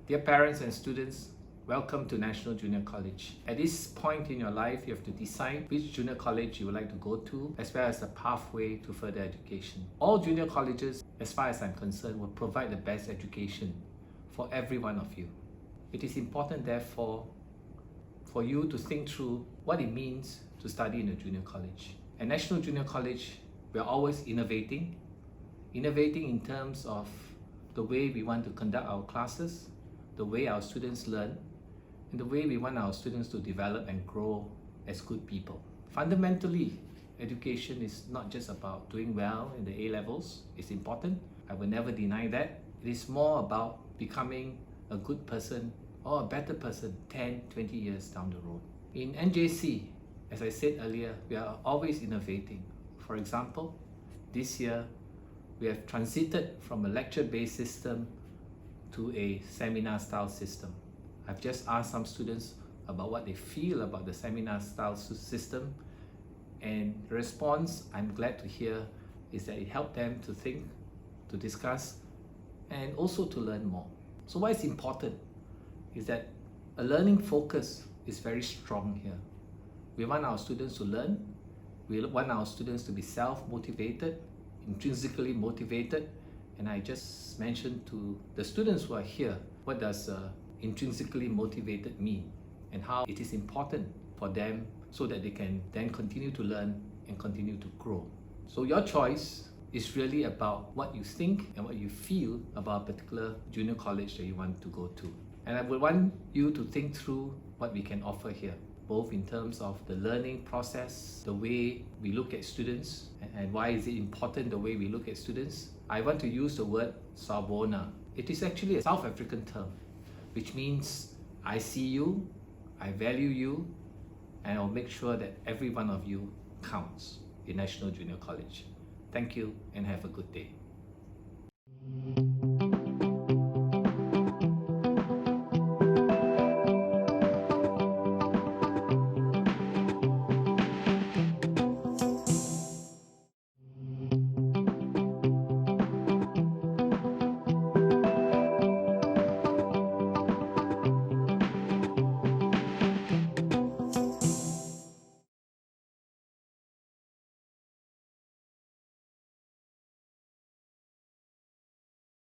Dear parents and students, welcome to National Junior College. At this point in your life, you have to decide which junior college you would like to go to, as well as the pathway to further education. All junior colleges, as far as I'm concerned, will provide the best education for every one of you. It is important, therefore, for you to think through what it means to study in a junior college. At National Junior College, we are always innovating in terms of the way we want to conduct our classes, the way our students learn, and the way we want our students to develop and grow as good people. Fundamentally, education is not just about doing well in the A-levels. It's important. I will never deny that. It is more about becoming a good person or a better person 10, 20 years down the road. In NJC, as I said earlier, we are always innovating. For example, this year, we have transited from a lecture-based system to a seminar-style system. I've just asked some students about what they feel about the seminar-style system, and the response I'm glad to hear is that it helped them to think, to discuss, and also to learn more. So what is important is that a learning focus is very strong here. We want our students to learn, we want our students to be self-motivated, intrinsically motivated, and I just mentioned to the students who are here, what does intrinsically motivated mean and how it is important for them so that they can then continue to learn and continue to grow. So your choice is really about what you think and what you feel about a particular junior college that you want to go to. And I would want you to think through what we can offer here, both in terms of the learning process, the way we look at students, and why is it important the way we look at students. I want to use the word Sawubona. It is actually a South African term, which means I see you, I value you, and I'll make sure that every one of you counts in National Junior College. Thank you and have a good day.